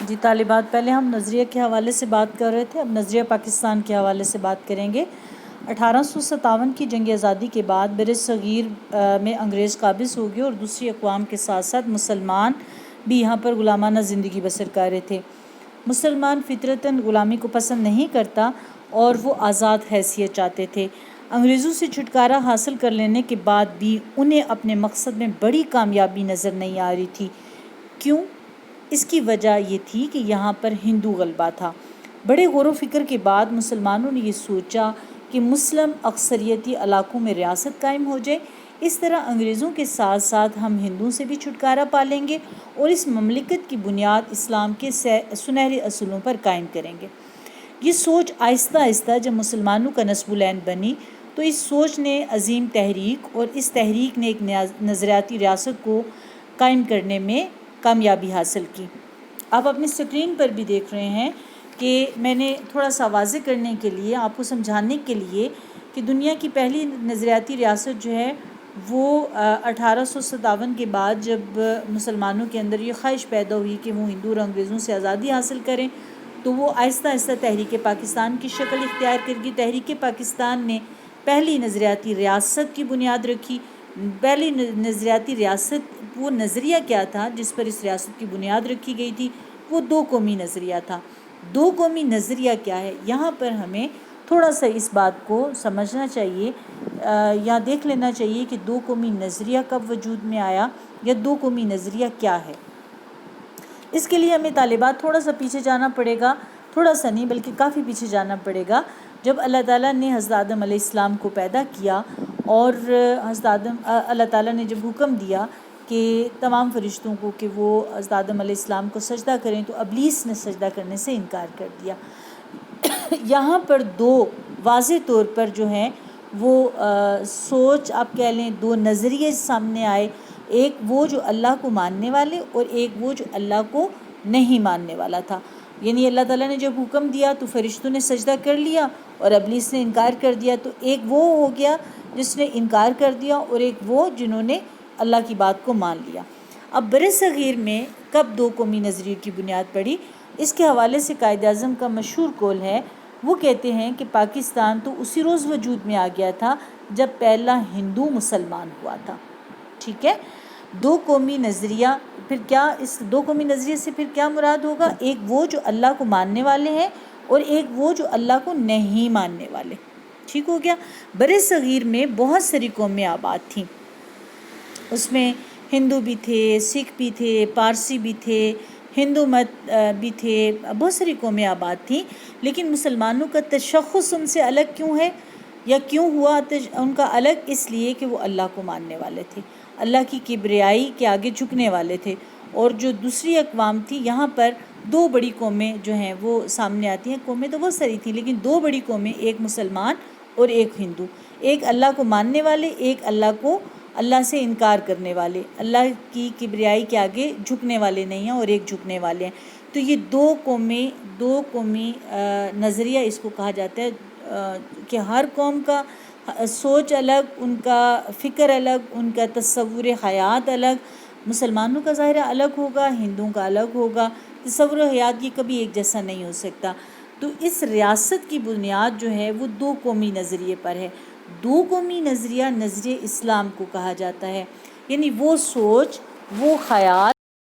جی طالبات، پہلے ہم نظریہ کے حوالے سے بات کر رہے تھے، اب نظریہ پاکستان کے حوالے سے بات کریں گے۔ 1857 کی جنگ آزادی کے بعد بر صغیر میں انگریز قابض ہو گئے اور دوسری اقوام کے ساتھ ساتھ مسلمان بھی یہاں پر غلامانہ زندگی بسر کر رہے تھے۔ مسلمان فطرتاً غلامی کو پسند نہیں کرتا اور وہ آزاد حیثیت چاہتے تھے۔ انگریزوں سے چھٹکارا حاصل کر لینے کے بعد بھی انہیں اپنے مقصد میں بڑی کامیابی نظر نہیں آ رہی تھی۔ کیوں؟ اس کی وجہ یہ تھی کہ یہاں پر ہندو غلبہ تھا۔ بڑے غور و فکر کے بعد مسلمانوں نے یہ سوچا کہ مسلم اکثریتی علاقوں میں ریاست قائم ہو جائے، اس طرح انگریزوں کے ساتھ ساتھ ہم ہندوؤں سے بھی چھٹکارا پا لیں گے اور اس مملکت کی بنیاد اسلام کے سنہرے اصولوں پر قائم کریں گے۔ یہ سوچ آہستہ آہستہ جب مسلمانوں کا نصب العین بنی تو اس سوچ نے عظیم تحریک اور اس تحریک نے ایک نظریاتی ریاست کو قائم کرنے میں کامیابی حاصل کی۔ آپ اپنی اسکرین پر بھی دیکھ رہے ہیں کہ میں نے تھوڑا سا واضح کرنے کے لیے، آپ کو سمجھانے کے لیے کہ دنیا کی پہلی نظریاتی ریاست جو ہے وہ 1857 کے بعد جب مسلمانوں کے اندر یہ خواہش پیدا ہوئی کہ وہ ہندو اور انگریزوں سے آزادی حاصل کریں تو وہ آہستہ آہستہ تحریک پاکستان کی شکل اختیار کر گئی۔ تحریک پاکستان نے پہلی نظریاتی ریاست کی بنیاد رکھی۔ پہلی نظریاتی ریاست، وہ نظریہ کیا تھا جس پر اس ریاست کی بنیاد رکھی گئی تھی؟ وہ دو قومی نظریہ تھا۔ دو قومی نظریہ کیا ہے؟ یہاں پر ہمیں تھوڑا سا اس بات کو سمجھنا چاہیے یا دیکھ لینا چاہیے کہ دو قومی نظریہ کب وجود میں آیا یا دو قومی نظریہ کیا ہے۔ اس کے لیے ہمیں طالبات تھوڑا سا پیچھے جانا پڑے گا، تھوڑا سا نہیں بلکہ کافی پیچھے جانا پڑے گا۔ جب اللہ تعالیٰ نے حضرت آدم علیہ السلام کو پیدا کیا اور اللہ تعالیٰ نے جب حکم دیا کہ تمام فرشتوں کو کہ وہ حضرت آدم علیہ السلام کو سجدہ کریں تو ابلیس نے سجدہ کرنے سے انکار کر دیا۔ یہاں پر دو واضح طور پر جو ہیں وہ سوچ آپ کہہ لیں، دو نظریے سامنے آئے، ایک وہ جو اللہ کو ماننے والے اور ایک وہ جو اللہ کو نہیں ماننے والا تھا۔ یعنی اللہ تعالیٰ نے جب حکم دیا تو فرشتوں نے سجدہ کر لیا اور ابلیس نے انکار کر دیا، تو ایک وہ ہو گیا جس نے انکار کر دیا اور ایک وہ جنہوں نے اللہ کی بات کو مان لیا۔ اب برصغیر میں کب دو قومی نظریے کی بنیاد پڑی؟ اس کے حوالے سے قائد اعظم کا مشہور قول ہے، وہ کہتے ہیں کہ پاکستان تو اسی روز وجود میں آ گیا تھا جب پہلا ہندو مسلمان ہوا تھا۔ ٹھیک ہے؟ دو قومی نظریہ، پھر کیا اس دو قومی نظریے سے پھر کیا مراد ہوگا؟ ایک وہ جو اللہ کو ماننے والے ہیں اور ایک وہ جو اللہ کو نہیں ماننے والے۔ ٹھیک ہو گیا؟ برصغیر میں بہت ساری قومیں آباد تھیں، اس میں ہندو بھی تھے، سکھ بھی تھے، پارسی بھی تھے، ہندو مت بھی تھے، بہت ساری قومیں آباد تھیں، لیکن مسلمانوں کا تشخص ان سے الگ کیوں ہے یا کیوں ہوا ان کا الگ؟ اس لیے کہ وہ اللہ کو ماننے والے تھے، اللہ کی کبریائی کے آگے جھکنے والے تھے۔ اور جو دوسری اقوام تھی، یہاں پر دو بڑی قومیں جو ہیں وہ سامنے آتی ہیں۔ قومیں تو بہت ساری تھیں لیکن دو بڑی قومیں، ایک مسلمان اور ایک ہندو، ایک اللہ کو ماننے والے، ایک اللہ سے انکار کرنے والے، اللہ کی کبریائی کے آگے جھکنے والے نہیں ہیں اور ایک جھکنے والے ہیں۔ تو یہ دو قومی نظریہ اس کو کہا جاتا ہے کہ ہر قوم کا سوچ الگ، ان کا فکر الگ، ان کا تصور حیات الگ۔ مسلمانوں کا ظاہرہ الگ ہوگا، ہندوؤں کا الگ ہوگا، تصور حیات یہ کبھی ایک جیسا نہیں ہو سکتا۔ تو اس ریاست کی بنیاد جو ہے وہ دو قومی نظریے پر ہے۔ دو قومی نظریہ اسلام کو کہا جاتا ہے، یعنی وہ سوچ، وہ خیال